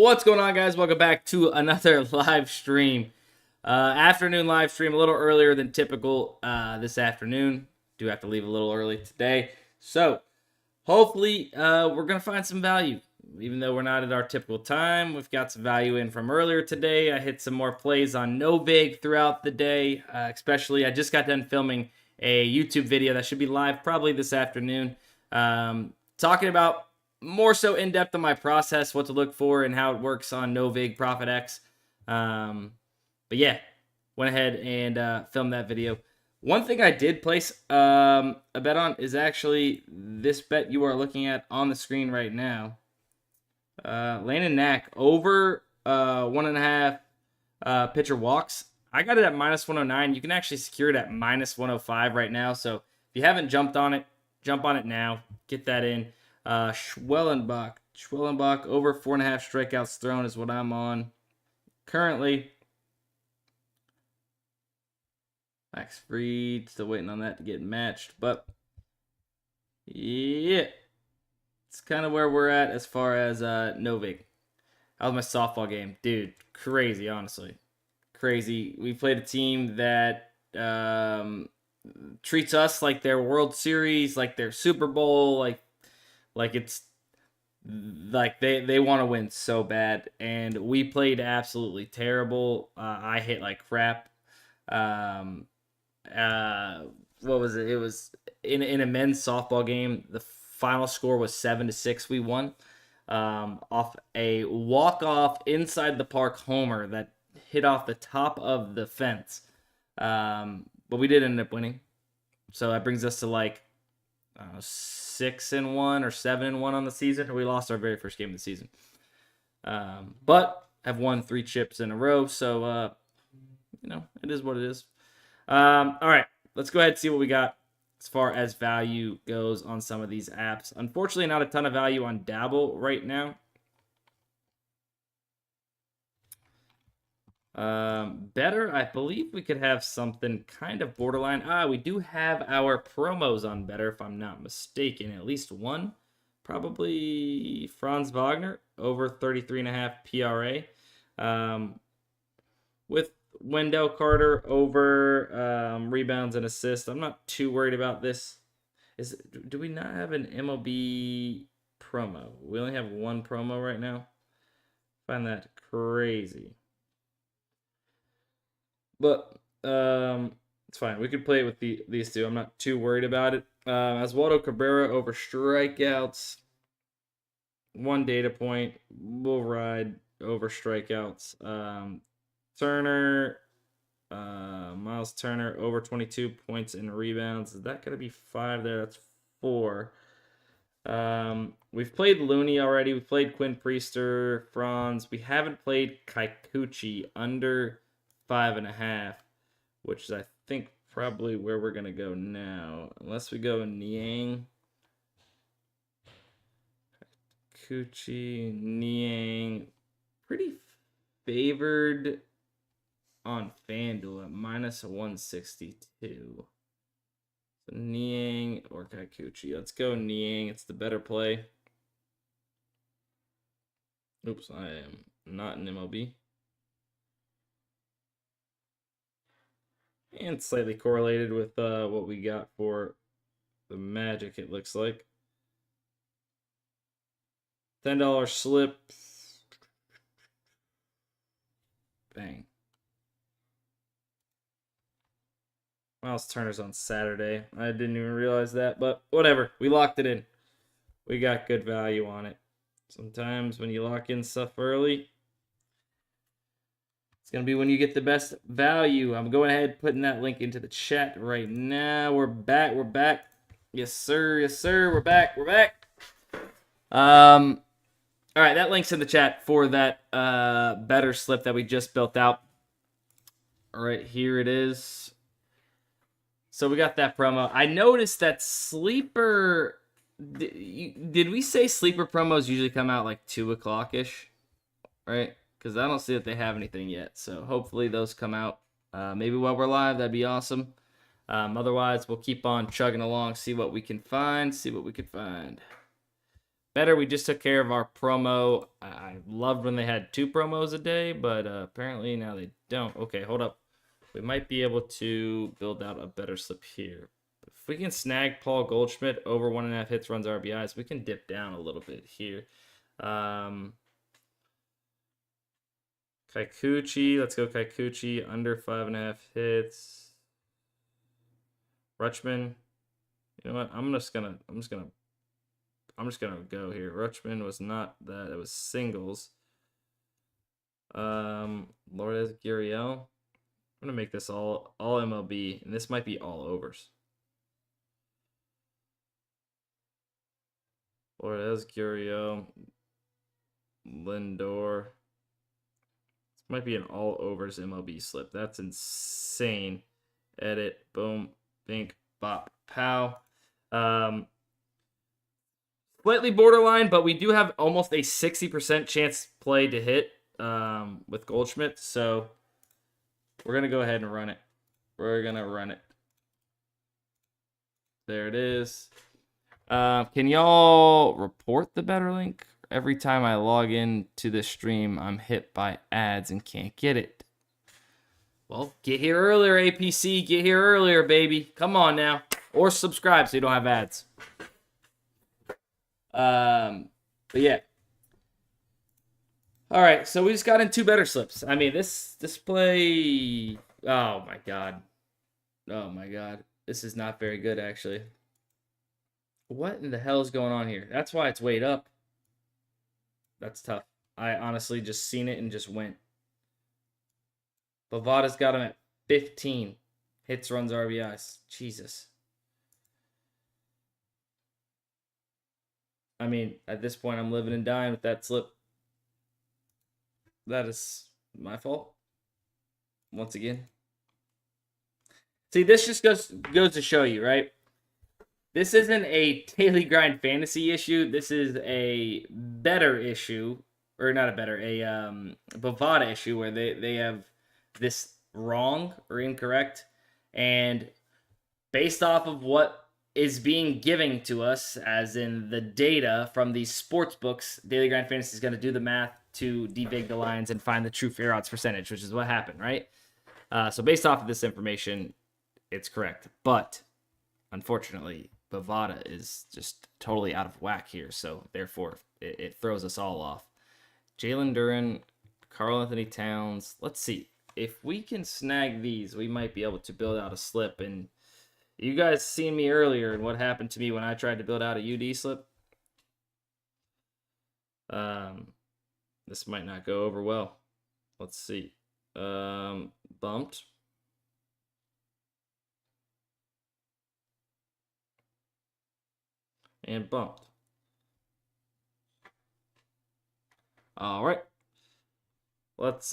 What's going on, guys? Welcome back to another live stream. Afternoon live stream, a little earlier than typical this afternoon. Do have to leave a little early today. So, hopefully, we're going to find some value. Even though we're not at our typical time, we've got some value in from earlier today. I hit some more plays on no vig throughout the day. Especially, I just got done filming a YouTube video that should be live probably this afternoon. Talking about more so in depth on my process, what to look for, and how it works on no vig profit X. But yeah, went ahead and filmed that video. One thing I did place a bet on is actually this bet you are looking at on the screen right now. Landon Knack over 1.5 pitcher walks. I got it at -109. You can actually secure it at -105 right now. So if you haven't jumped on it, jump on it now. Get that in. Schwellenbach over 4.5 strikeouts thrown is what I'm on currently. Max Fried, still waiting on that to get matched, but yeah, it's kind of where we're at as far as no vig. How was my softball game? Dude, crazy, honestly. Crazy. We played a team that treats us like their World Series, like their Super Bowl, like it's like they want to win so bad, and we played absolutely terrible. I hit like crap. What was it? It was in a men's softball game. The final score was 7-6. We won off a walk-off inside the park homer that hit off the top of the fence. But we did end up winning. So that brings us to like 6-1 or 7-1 on the season. We lost our very first game of the season. But have won 3 chips in a row. So, it is what it is. All right, let's go ahead and see what we got as far as value goes on some of these apps. Unfortunately, not a ton of value on Dabble right now. Better, I believe we could have something kind of borderline. We do have our promos on Better, if I'm not mistaken. At least one. Probably Franz Wagner, over 33.5 PRA. With Wendell Carter over rebounds and assists. I'm not too worried about this. Do we not have an MLB promo? We only have one promo right now. Find that crazy. But it's fine. We could play it with these two. I'm not too worried about it. Oswaldo Cabrera over strikeouts. One data point. We'll ride over strikeouts. Turner, Miles Turner over 22 points and rebounds. Is that going to be 5 there? That's 4. We've played Looney already. We've played Quinn Priester, Franz. We haven't played Kikuchi under 5.5, which is, I think, probably where we're going to go now. Unless we go Niang. Kikuchi, Niang. Pretty favored on FanDuel at -162. So Niang or Kikuchi. Let's go Niang. It's the better play. Oops, I am not in MLB. And slightly correlated with what we got for the Magic, it looks like. $10 slip. Bang. Miles Turner's on Saturday. I didn't even realize that, but whatever. We locked it in. We got good value on it. Sometimes when you lock in stuff early, it's going to be when you get the best value. I'm going ahead putting that link into the chat right now. We're back. We're back. Yes, sir. Yes, sir. We're back. We're back. All right, that link's in the chat for that better slip that we just built out. All right, here it is. So we got that promo. I noticed that sleeper... Did we say sleeper promos usually come out like 2 o'clock-ish? Right? Because I don't see that they have anything yet. So hopefully those come out. Maybe while we're live, that'd be awesome. Otherwise, we'll keep on chugging along, see what we can find. better. We just took care of our promo. I loved when they had 2 promos a day, but apparently now they don't. Okay, hold up. We might be able to build out a better slip here. If we can snag Paul Goldschmidt over 1.5 hits, runs, RBIs, we can dip down a little bit here. Kikuchi, let's go Kikuchi, under 5.5 hits. Rutschman, you know what? I'm just gonna go here. Rutschman was not that; it was singles. Lourdes Gurriel, I'm gonna make this all MLB, and this might be all overs. Lourdes Gurriel, Lindor. Might be an all overs MLB slip. That's insane. Edit. Boom. Bink. Bop. Pow. Slightly borderline, but we do have almost a 60% chance play to hit with Goldschmidt. So we're going to go ahead and run it. We're going to run it. There it is. Can y'all report the better link? Every time I log in to this stream, I'm hit by ads and can't get it. Well, get here earlier, APC. Get here earlier, baby. Come on now. Or subscribe so you don't have ads. But yeah. All right, so we just got in 2 better slips. I mean, this display... Oh, my God. Oh, my God. This is not very good, actually. What in the hell is going on here? That's why it's weighed up. That's tough. I honestly just seen it and just went. Bovada's got him at 15. Hits, runs, RBIs. Jesus. I mean, at this point, I'm living and dying with that slip. That is my fault. Once again. See, this just goes to show you, right? This isn't a daily grind fantasy issue. This is a better issue, or not a better, a Bovada issue where they have this wrong or incorrect, and based off of what is being given to us, as in the data from these sports books, daily grind fantasy is going to do the math to devig the lines and find the true fair odds percentage, which is what happened, right? So based off of this information, it's correct, but unfortunately, Bovada is just totally out of whack here, so therefore it throws us all off. Jalen Duran, Karl Anthony Towns. Let's see. If we can snag these, we might be able to build out a slip. And you guys seen me earlier and what happened to me when I tried to build out a UD slip. This might not go over well. Let's see. Bumped. And bumped. All right. Let's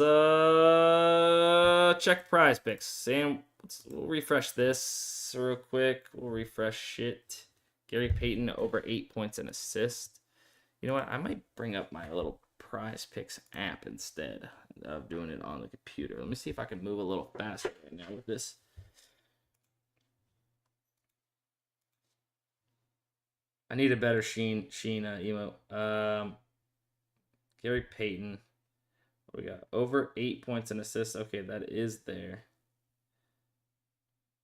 check prize picks. And we'll refresh this real quick. We'll refresh it. Gary Payton over 8 points and assist. You know what? I might bring up my little prize picks app instead of doing it on the computer. Let me see if I can move a little faster right now with this. I need a better Sheen emote. Gary Payton. What we got? Over 8 points and assists. Okay, that is there.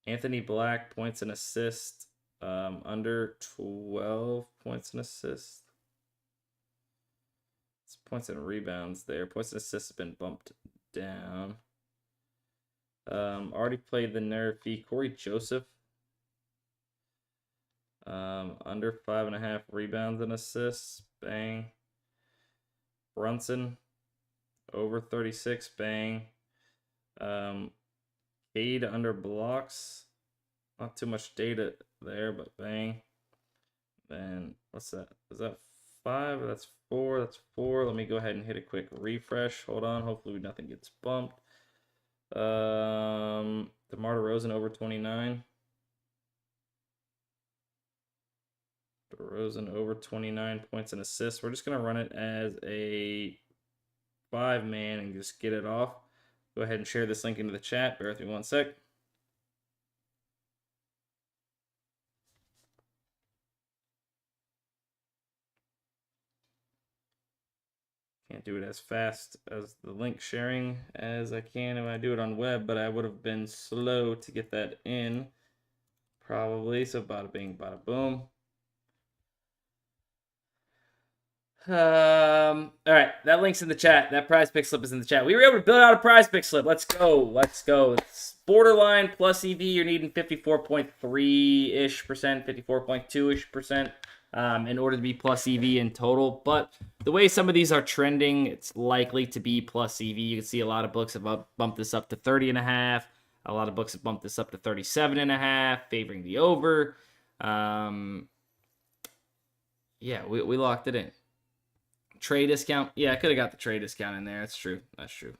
Anthony Black, points and assists. Under 12 points and assists. It's points and rebounds there. Points and assists have been bumped down. Already played the nerve fee. Corey Joseph. Under 5.5 rebounds and assists. Bang. Brunson. Over 36. Bang. Cade under blocks. Not too much data there, but bang. Then what's that? Is that 5? That's 4. That's 4. Let me go ahead and hit a quick refresh. Hold on. Hopefully nothing gets bumped. DeMar DeRozan over 29. DeRozan over 29 points and assists. We're just going to run it as a 5-man and just get it off. Go ahead and share this link into the chat. Bear with me one sec. Can't do it as fast as the link sharing as I can when I do it on web, but I would have been slow to get that in, probably. So bada bing, bada boom. All right, that link's in the chat. That prize pick slip is in the chat. We were able to build out a prize pick slip. Let's go. Let's go. It's borderline plus EV. You're needing 54.3-ish percent, 54.2-ish percent in order to be plus EV in total. But the way some of these are trending, it's likely to be plus EV. You can see a lot of books have bumped this up to 30.5. A lot of books have bumped this up to 37.5, favoring the over. Yeah, we locked it in. Trade discount. Yeah, I could have got the trade discount in there. That's true. That's true.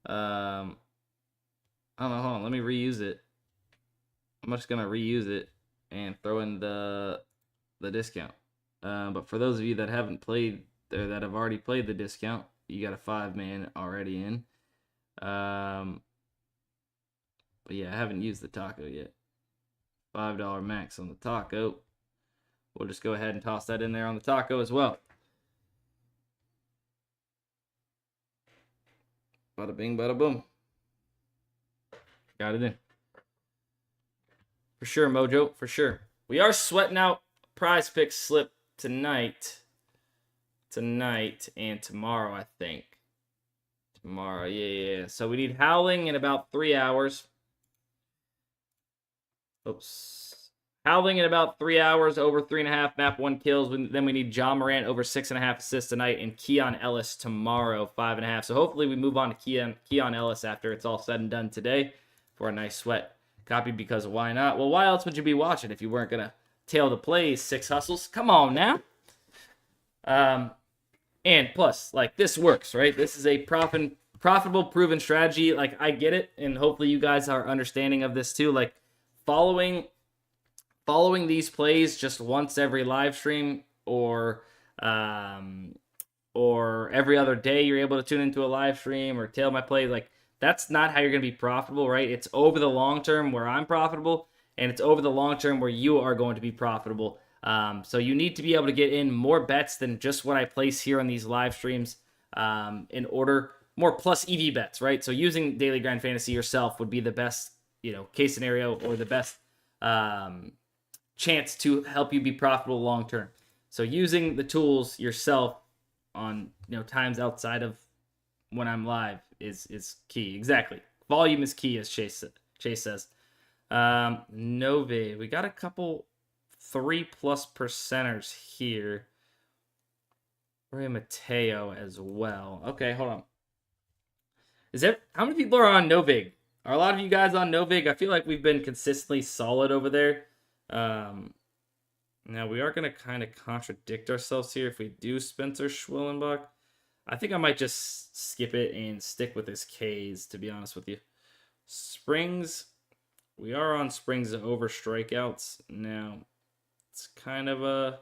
I don't know. Hold on. Let me reuse it. I'm just gonna reuse it and throw in the discount. But for those of you that haven't played or that have already played the discount, you got a 5-man already in. But yeah, I haven't used the taco yet. $5 max on the taco. We'll just go ahead and toss that in there on the taco as well. Bada bing, bada boom. Got it in. For sure, Mojo. For sure. We are sweating out prize pick slip tonight. Tonight and tomorrow, I think. Tomorrow, yeah. So we need Howling in about 3 hours. Oops. Howling in about 3 hours, over 3.5, map 1 kills. Then we need John Morant over 6.5 assists tonight, and Keon Ellis tomorrow, 5.5. So hopefully we move on to Keon Ellis after it's all said and done today for a nice sweat copy, because why not? Well, why else would you be watching if you weren't going to tail the plays, 6 hustles? Come on now. And plus, like, this works, right? This is a profitable, proven strategy. Like, I get it, and hopefully you guys are understanding of this too. Like, following these plays just once every live stream or every other day you're able to tune into a live stream or tail my play, like, that's not how you're going to be profitable, right? It's over the long term where I'm profitable, and it's over the long term where you are going to be profitable. So you need to be able to get in more bets than just what I place here on these live streams in order, more plus EV bets, right? So using Daily Grind Fantasy yourself would be the best, case scenario, or the best chance to help you be profitable long term. So using the tools yourself on times outside of when I'm live is key. Exactly. Volume is key, as Chase says. Nove, we got a couple 3+ percenters here. Ray Mateo as well. Okay, hold on. How many people are on Novig? Are a lot of you guys on Novig? I feel like we've been consistently solid over there. Now we are going to kind of contradict ourselves here if we do Spencer Schwellenbach. I think I might just skip it and stick with his Ks, to be honest with you. Springs, we are on Springs over strikeouts. Now, it's kind of a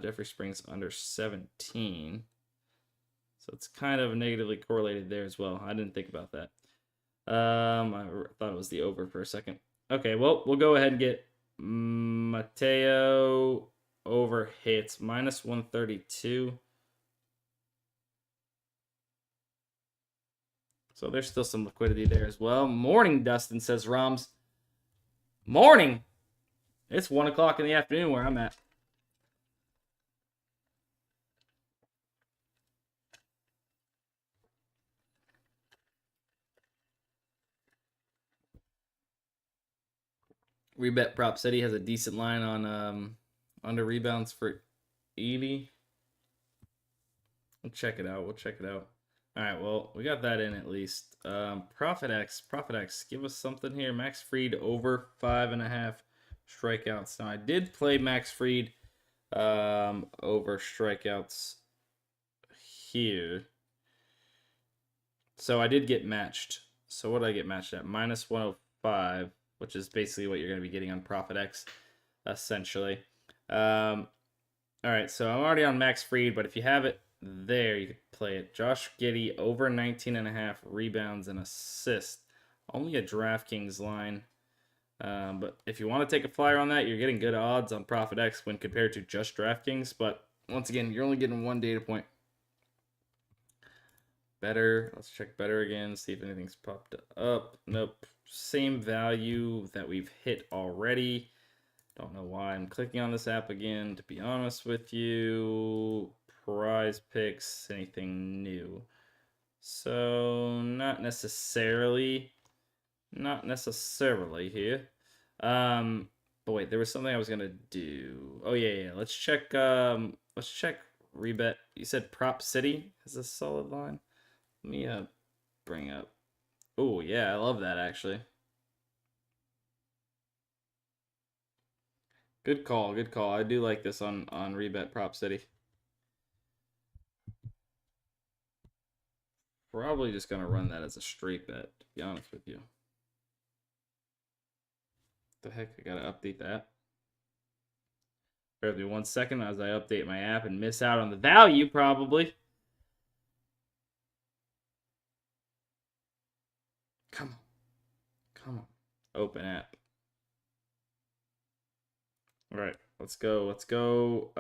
Jeffrey Springs under 17. So it's kind of negatively correlated there as well. I didn't think about that. I thought it was the over for a second. Okay, well, we'll go ahead and get Mateo over hits, -132. So there's still some liquidity there as well. Morning, Dustin, says Roms. Morning! It's 1 o'clock in the afternoon where I'm at. Rebet Prop said he has a decent line on under rebounds for 80. We'll check it out. All right, well, we got that in at least. Profit X, give us something here. Max Fried over 5.5 strikeouts. Now, I did play Max Fried over strikeouts here. So I did get matched. So what did I get matched at? -105, which is basically what you're going to be getting on Profit X, essentially. All right, so I'm already on Max Fried, but if you have it there, you could play it. Josh Giddey over 19.5 rebounds and assists. Only a DraftKings line. But if you want to take a flyer on that, you're getting good odds on Profit X when compared to just DraftKings. But once again, you're only getting one data point. Better. Let's check better again. See if anything's popped up. Nope. Same value that we've hit already. Don't know why I'm clicking on this app again, to be honest with you. Prize picks, anything new? So, not necessarily. Not necessarily here. But wait, there was something I was gonna do. Oh yeah. Let's check rebet. You said Prop City has a solid line. Let me bring up. Oh yeah, I love that actually. Good call, good call. I do like this on rebet Prop City. Probably just gonna run that as a straight bet, to be honest with you. The heck, I gotta update that. Bear with me 1 second as I update my app and miss out on the value, probably. Come on. Come on. Open app. All right, let's go. Let's go.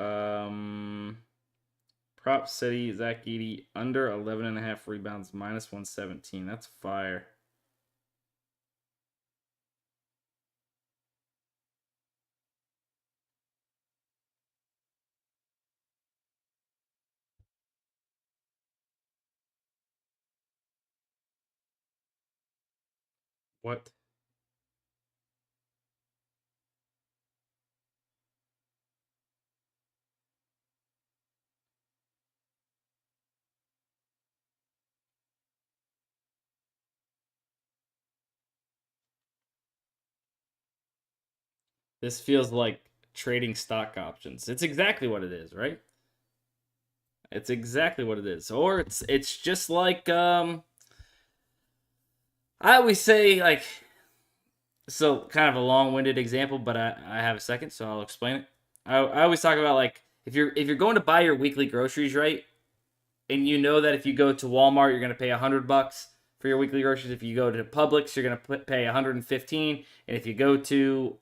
Prop City, Zach Edey, under 11.5 rebounds, minus 117. That's fire. What? This feels like trading stock options. It's exactly what it is, right? It's exactly what it is. Or it's just like I always say, like, so kind of a long-winded example, but I have a second, so I'll explain it. I always talk about, like, if you're going to buy your weekly groceries, right? And you know that if you go to Walmart, you're going to pay $100 for your weekly groceries. If you go to Publix, you're going to pay $115, and if you go to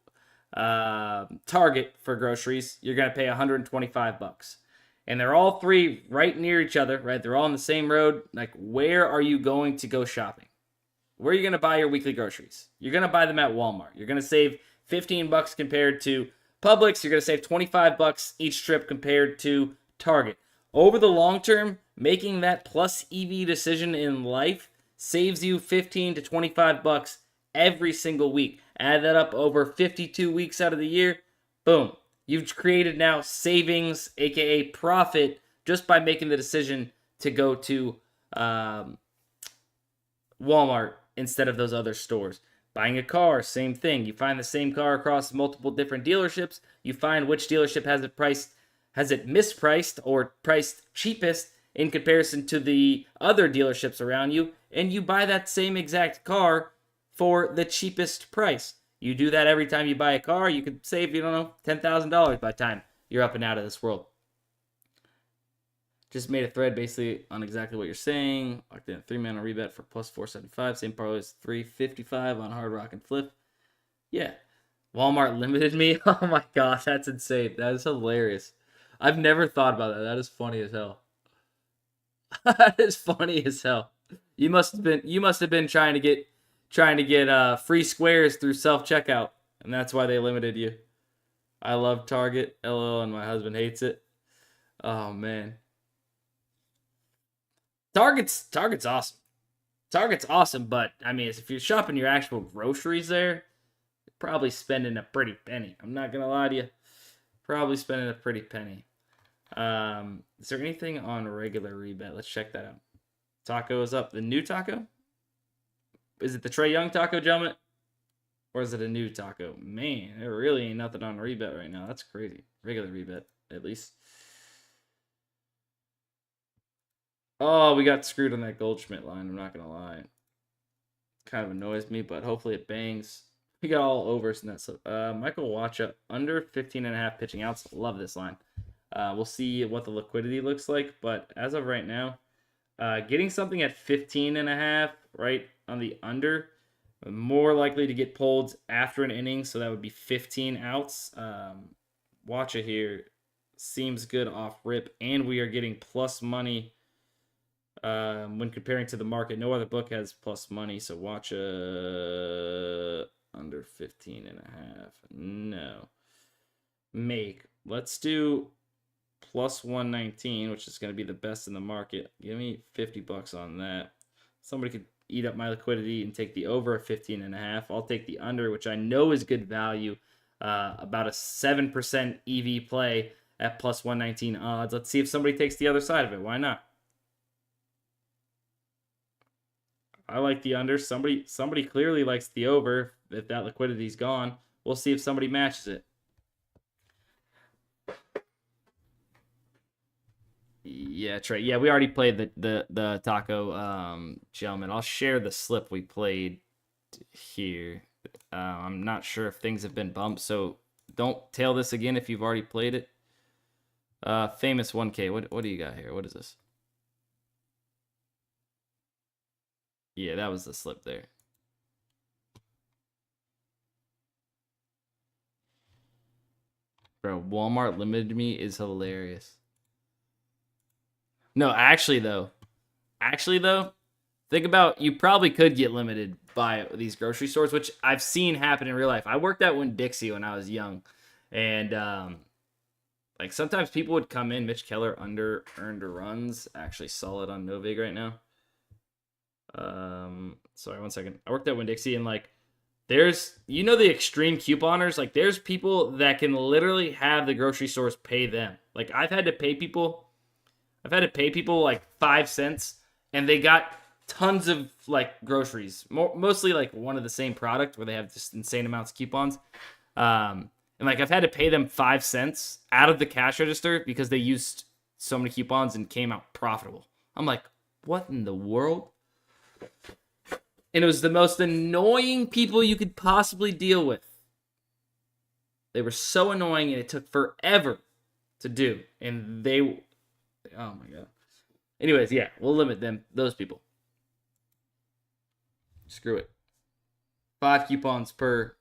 Target for groceries, you're going to pay $125. And they're all three right near each other, right? They're all on the same road. Like, where are you going to go shopping? Where are you going to buy your weekly groceries? You're going to buy them at Walmart. You're going to save $15 compared to Publix. You're going to save $25 each trip compared to Target. Over the long term, making that plus EV decision in life saves you $15 to $25 every single week. Add that up over 52 weeks out of the year. Boom. You've created now savings, aka profit, just by making the decision to go to Walmart instead of those other stores. Buying a car, same thing. You find the same car across multiple different dealerships. You find which dealership has it mispriced or priced cheapest in comparison to the other dealerships around you, and you buy that same exact car for the cheapest price. You do that every time you buy a car, you could save, $10,000 by the time you're up and out of this world. Just made a thread basically on exactly what you're saying. Locked in a 3-mana rebet for plus 475. Same parlay as 355 on Hard Rock and Fliff. Yeah. Walmart limited me. Oh my gosh, that's insane. That is hilarious. I've never thought about that. That is funny as hell. That is funny as hell. You must have been trying to get free squares through self-checkout, and that's why they limited you. I love Target, LOL, and my husband hates it. Oh man. Target's awesome. Target's awesome, but I mean, if you're shopping your actual groceries there, you're probably spending a pretty penny. I'm not gonna lie to you. Probably spending a pretty penny. Is there anything on regular rebet? Let's check that out. Taco is up. The new taco? Is it the Trae Young taco, gentlemen? Or is it a new taco? Man, there really ain't nothing on rebet right now. That's crazy. Regular rebet, at least. Oh, we got screwed on that Goldschmidt line. I'm not going to lie. Kind of annoys me, but hopefully it bangs. We got all overs in that. So, Michael Wacha, under 15.5 pitching outs. Love this line. We'll see what the liquidity looks like, but as of right now, getting something at 15.5 right on the under More likely to get pulled after an inning, so that would be 15 outs. Watch it here. Seems good off rip, and we are getting plus money when comparing to the market. No other book has plus money, so watch under 15 and a half. No. Let's do plus 119, which is going to be the best in the market. Give me $50 on that. Somebody could eat up my liquidity and take the over at 15 and a half. I'll take the under, which I know is good value. About a 7% EV play at plus 119 odds. Let's see if somebody takes the other side of it. Why not? I like the under. Somebody clearly likes the over. If that liquidity's gone, we'll see if somebody matches it. Yeah, Trey. Yeah, we already played the taco gentleman. I'll share the slip we played here. I'm not sure if things have been bumped, so don't tail this again if you've already played it. Famous 1K. What do you got here? What is this? Yeah, that was the slip there. Bro, Walmart limited me is hilarious. No, actually though, think about, you probably could get limited by these grocery stores, which I've seen happen in real life. I worked at Winn-Dixie when I was young, and like sometimes people would come in. Mitch Keller under earned runs, actually solid on Novig right now. Sorry, 1 second. I worked at Winn-Dixie, and like there's, you know, the extreme couponers, like there's people that can literally have the grocery stores pay them. Like I've had to pay people like 5 cents, and they got tons of like groceries, mostly like one of the same product where they have just insane amounts of coupons. And like I've had to pay them 5 cents out of the cash register because they used so many coupons and came out profitable. I'm like, what in the world? And it was the most annoying people you could possibly deal with. They were so annoying, and it took forever to do. And they, oh my God. Anyways, yeah, we'll limit those people. Screw it. 5 coupons per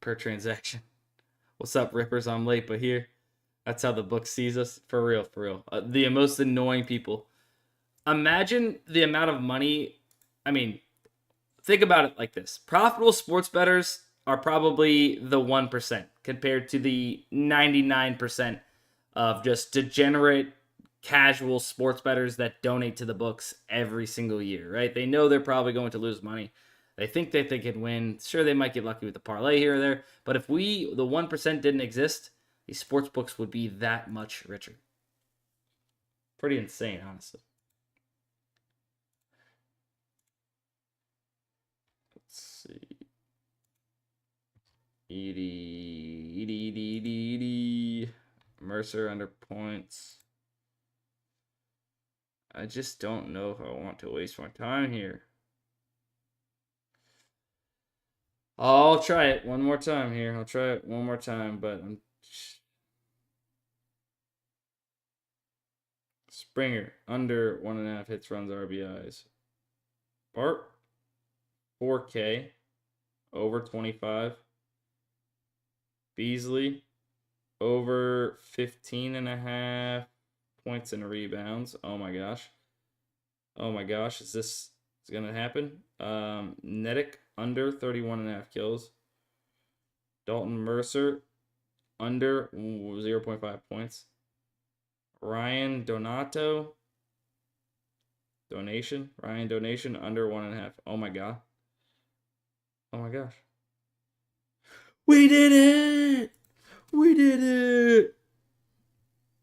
transaction. What's up, Rippers? I'm late, but here. That's how the book sees us. For real, for real. The most annoying people. Imagine the amount of money. I mean, think about it like this. Profitable sports bettors are probably the 1% compared to the 99% of just degenerate casual sports bettors that donate to the books every single year, right? They know they're probably going to lose money. They think that they can win. Sure, they might get lucky with the parlay here or there, but if the 1% didn't exist, these sports books would be that much richer. Pretty insane, honestly. Let's see. Edie. Mercer under points. I just don't know if I want to waste my time here. I'll try it one more time here. But Springer under 1.5 hits, runs, RBIs. Bart 4K over 25. Beasley over 15.5 points and rebounds. Oh my gosh, is this gonna happen? Nedick under 31.5 kills. Dalton Mercer under 0.5 points. Ryan Donato donation under 1.5. Oh my gosh. We did it.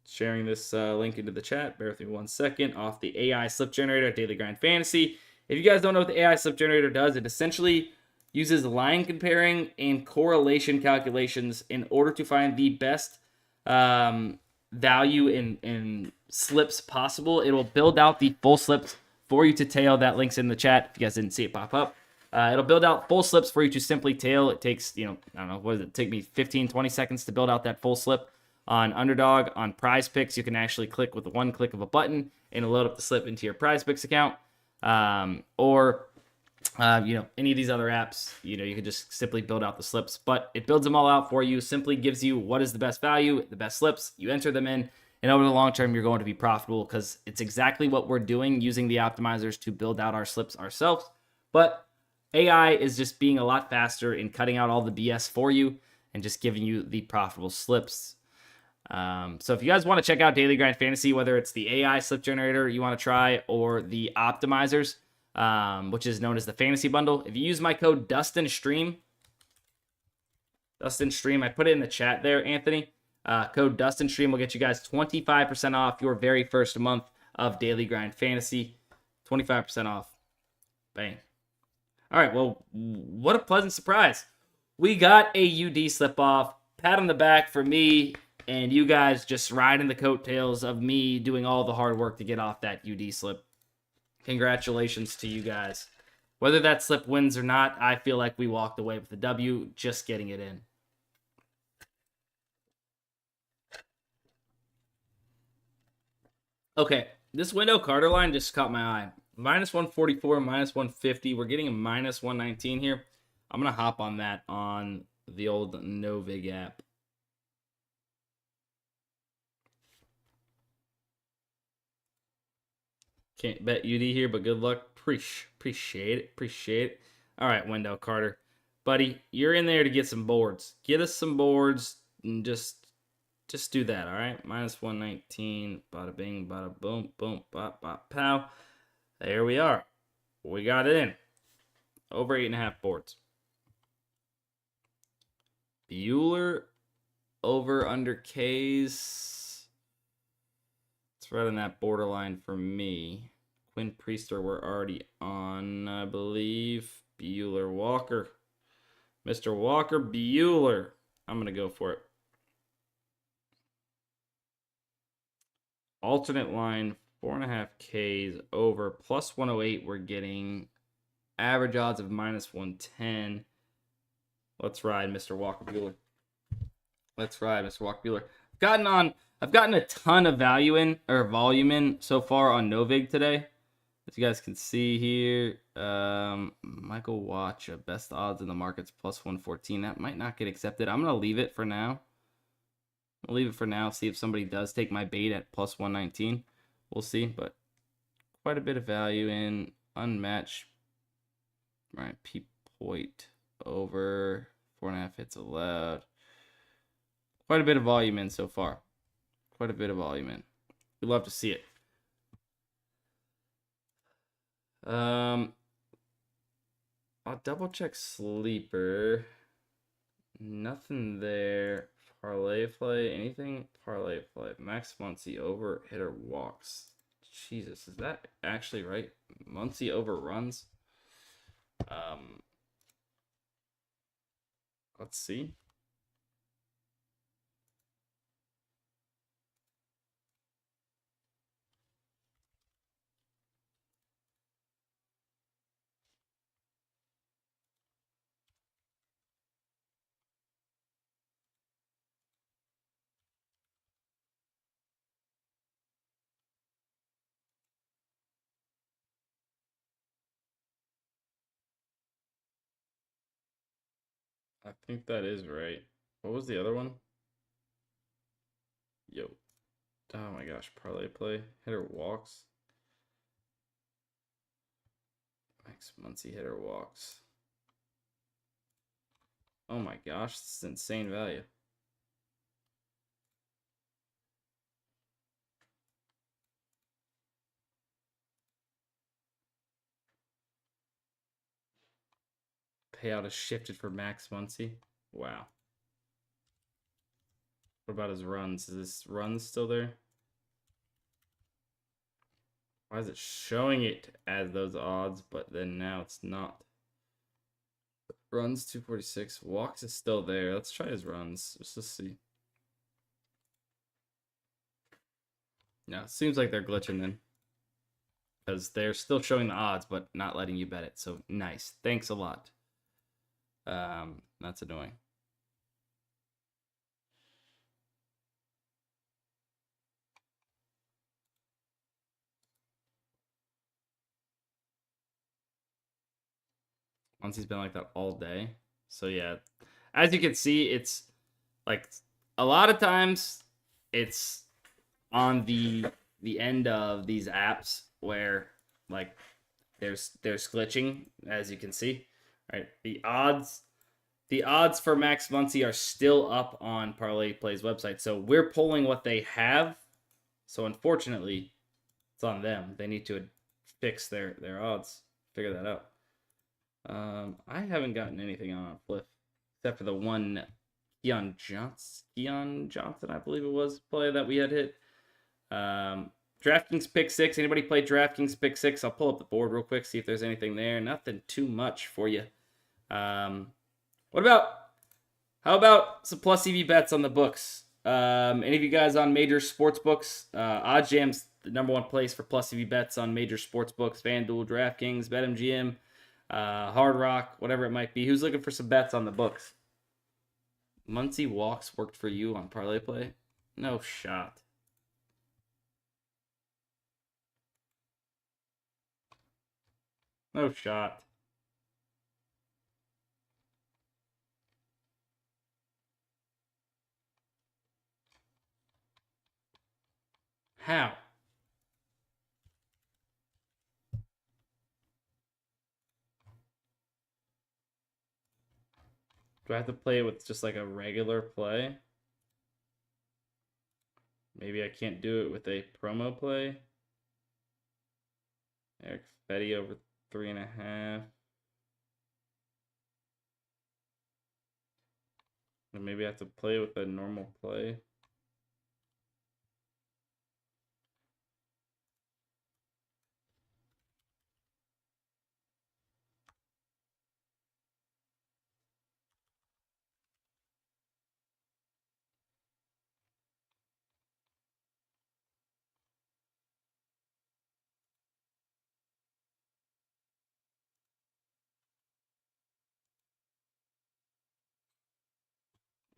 Sharing this link into the chat. Bear with me 1 second. Off the AI slip generator at Daily Grind Fantasy. If you guys don't know what the AI slip generator does, it essentially uses line comparing and correlation calculations in order to find the best value in slips possible. It will build out the full slips for you to tail. That link's in the chat if you guys didn't see it pop up. It'll build out full slips for you to simply tail. It takes, I don't know, what does it take me, 15, 20 seconds to build out that full slip. On Underdog, on PrizePicks, you can actually click with one click of a button and it'll load up the slip into your PrizePicks account. Or any of these other apps, you can just simply build out the slips, but it builds them all out for you, simply gives you what is the best value, the best slips, you enter them in, and over the long term, you're going to be profitable because it's exactly what we're doing using the optimizers to build out our slips ourselves. But AI is just being a lot faster in cutting out all the BS for you and just giving you the profitable slips. So if you guys want to check out Daily Grind Fantasy, whether it's the AI slip generator you want to try or the optimizers, which is known as the fantasy bundle, if you use my code DUSTINSTREAM, I put it in the chat there, Anthony. Code DUSTINSTREAM will get you guys 25% off your very first month of Daily Grind Fantasy. 25% off. Bang. All right, well, what a pleasant surprise. We got a UD slip off. Pat on the back for me and you guys just riding the coattails of me doing all the hard work to get off that UD slip. Congratulations to you guys. Whether that slip wins or not, I feel like we walked away with the W just getting it in. Okay, this window Carter line just caught my eye. Minus 144, minus 150. We're getting a minus 119 here. I'm going to hop on that on the old Novig app. Can't bet UD here, but good luck. Appreciate it. Appreciate it. All right, Wendell Carter. Buddy, you're in there to get some boards. Get us some boards and just do that, all right? Minus 119. Bada bing, bada boom, boom, bop, bop, pow. There we are. We got it in. Over 8.5 boards. Bueller over under K's. It's right on that borderline for me. Quinn Priester, we're already on, I believe. Bueller Walker. Mr. Walker Bueller. I'm going to go for it. Alternate line, 4.5 Ks over. Plus 108, we're getting average odds of minus 110. Let's ride, Mr. Walker Bueller. Let's ride, Mr. Walker Bueller. I've gotten a ton of volume in so far on Novig today. As you guys can see here, Michael Wacha, best odds in the market's plus 114. That might not get accepted. I'm going to leave it for now. I'll leave it for now. See if somebody does take my bait at plus 119. We'll see, but quite a bit of value in unmatched. All right, Pete Poit over 4.5 hits allowed. Quite a bit of volume in so far. Quite a bit of volume in. We'd love to see it. I'll double check sleeper. Nothing there. ParlayPlay. Anything? ParlayPlay. Max Muncy over hitter walks. Jesus, is that actually right? Muncy over runs. Let's see. I think that is right. What was the other one? Yo. Oh my gosh, ParlayPlay. Hitter walks. Max Muncy hitter walks. Oh my gosh, this is insane value. Payout is shifted for Max Muncy. Wow. What about his runs? Is his runs still there? Why is it showing it as those odds, but then now it's not? Runs 246. Walks is still there. Let's try his runs just to see. No, it seems like they're glitching then. Because they're still showing the odds, but not letting you bet it. So nice. Thanks a lot. That's annoying. Muncie's been like that all day. So yeah, as you can see, it's like a lot of times it's on the end of these apps where like there's glitching, as you can see. Right, the odds for Max Muncy are still up on ParlayPlay's website. So we're pulling what they have. So unfortunately, it's on them. They need to fix their odds. Figure that out. I haven't gotten anything on Fliff except for the one Keon Johnson, I believe it was, play that we had hit. DraftKings pick 6. Anybody play DraftKings pick 6? I'll pull up the board real quick, see if there's anything there. Nothing too much for you. How about some plus EV bets on the books? Any of you guys on major sports books? OddsJam's the #1 place for plus EV bets on major sports books. FanDuel, DraftKings, BetMGM, Hard Rock, whatever it might be. Who's looking for some bets on the books? Muncie walks worked for you on ParlayPlay? No shot. No shot. How? Do I have to play with just like a regular play? Maybe I can't do it with a promo play. Eric Fetty over 3.5. And maybe I have to play with a normal play.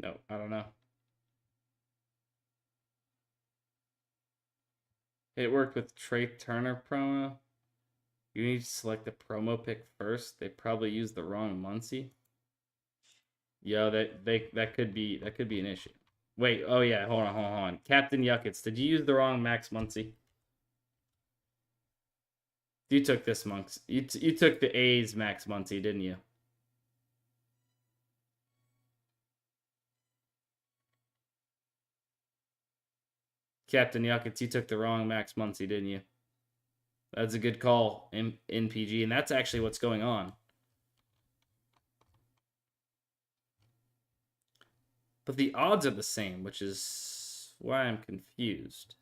No, I don't know. It worked with Trey Turner promo. You need to select the promo pick first. They probably used the wrong Muncie. Yo, that could be an issue. Wait, oh yeah, hold on. Captain Yuckets, did you use the wrong Max Muncie? You took this monks. You took the A's Max Muncie, didn't you? Captain Yuckets, you took the wrong Max Muncie, didn't you? That's a good call in PG, and that's actually what's going on. But the odds are the same, which is why I'm confused.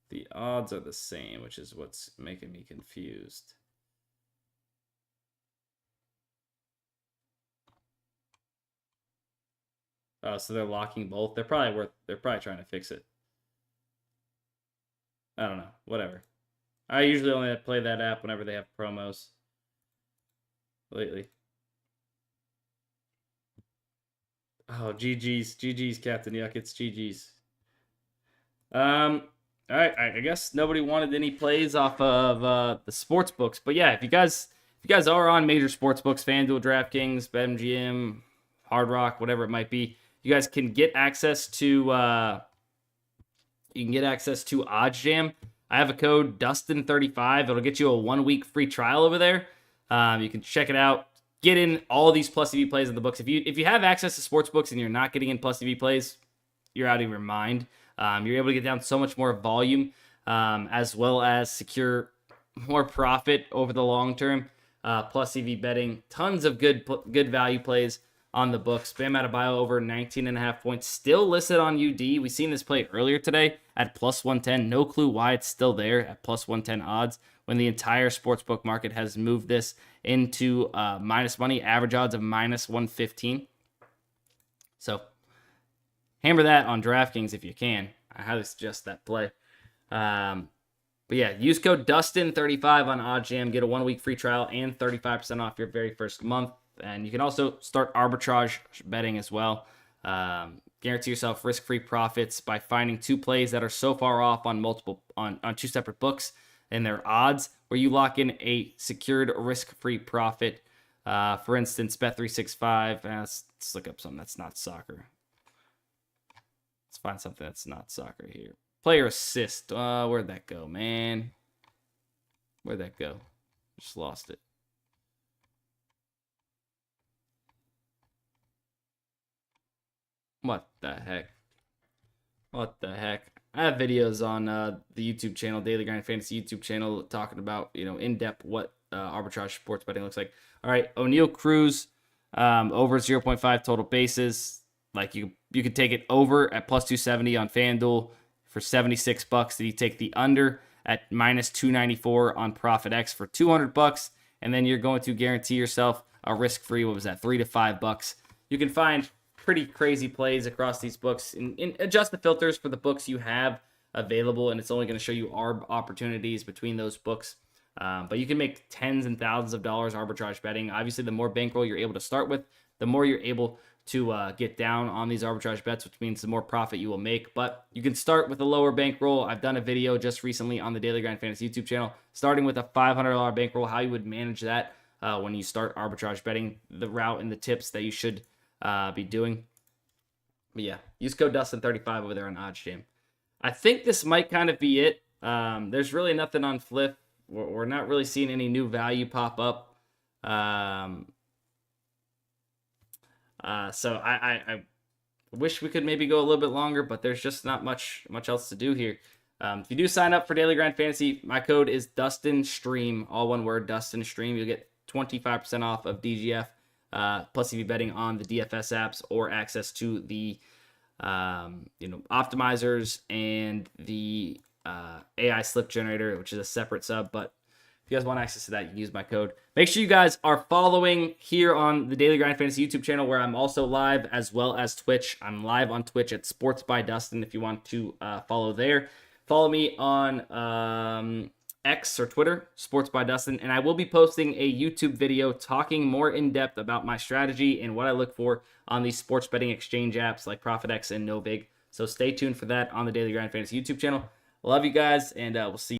The odds are the same, which is what's making me confused. Oh, so they're locking both. They're probably trying to fix it. I don't know. Whatever. I usually only play that app whenever they have promos. Lately. Oh, GG's, Captain Yuck. It's GG's. All right. I guess nobody wanted any plays off of the sports books, but yeah, if you guys are on major sports books, FanDuel, DraftKings, BetMGM, Hard Rock, whatever it might be, you guys can get access to OddsJam. I have a code DUSTIN35. It'll get you a 1-week free trial over there. You can check it out. Get in all these plus EV plays in the books. If you have access to sports books and you're not getting in plus EV plays, you're out of your mind. You're able to get down so much more volume, as well as secure more profit over the long term. Plus EV betting, tons of good value plays on the books. Bam Adebayo over 19.5 points, still listed on UD. We seen this play earlier today at plus 110. No clue why it's still there at plus 110 odds when the entire sportsbook market has moved this into minus money, average odds of minus 115. So hammer that on DraftKings if you can. I highly suggest that play. But yeah, use code DUSTIN35 on OddsJam. Get a 1-week free trial and 35% off your very first month. And you can also start arbitrage betting as well. Guarantee yourself risk-free profits by finding two plays that are so far off on two separate books. in their odds, where you lock in a secured risk-free profit. For instance, Bet365. Let's look up something that's not soccer. Let's find something that's not soccer here. Player assist. Where'd that go, man? Where'd that go? Just lost it. What the heck? What the heck? I have videos on the YouTube channel, Daily Grind Fantasy YouTube channel, talking about, in depth what arbitrage sports betting looks like. All right, O'Neal Cruz over 0.5 total bases. Like you could take it over at plus 270 on FanDuel for $76. Then you take the under at minus 294 on ProfitX for $200, and then you're going to guarantee yourself a risk-free, what was that, $3 to $5. You can find pretty crazy plays across these books and adjust the filters for the books you have available, and it's only going to show you arb opportunities between those books. But you can make tens and thousands of dollars arbitrage betting. Obviously, the more bankroll you're able to start with, the more you're able to get down on these arbitrage bets, which means the more profit you will make. But you can start with a lower bankroll. I've done a video just recently on the Daily Grind Fantasy YouTube channel, starting with a $500 bankroll, how you would manage that when you start arbitrage betting, the route and the tips that you should be doing. But yeah, use code DUSTIN35 over there on OddsJam. I think this might kind of be it. There's really nothing on Fliff. We're not really seeing any new value pop up. So I wish we could maybe go a little bit longer, but there's just not much else to do here. If you do sign up for Daily Grind Fantasy, my code is DUSTINSTREAM, all one word, DUSTINSTREAM. You'll get 25% off of DGF. Plus, if you're betting on the DFS apps or access to the optimizers and the AI slip generator, which is a separate sub. But if you guys want access to that, you can use my code. Make sure you guys are following here on the Daily Grind Fantasy YouTube channel, where I'm also live, as well as Twitch. I'm live on Twitch at Sports by Dustin if you want to follow there. Follow me on X or Twitter, Sports by Dustin, and I will be posting a YouTube video talking more in depth about my strategy and what I look for on these sports betting exchange apps like ProfitX and NoVig. So stay tuned for that on the Daily Grind Fantasy YouTube channel. Love you guys, and we'll see you.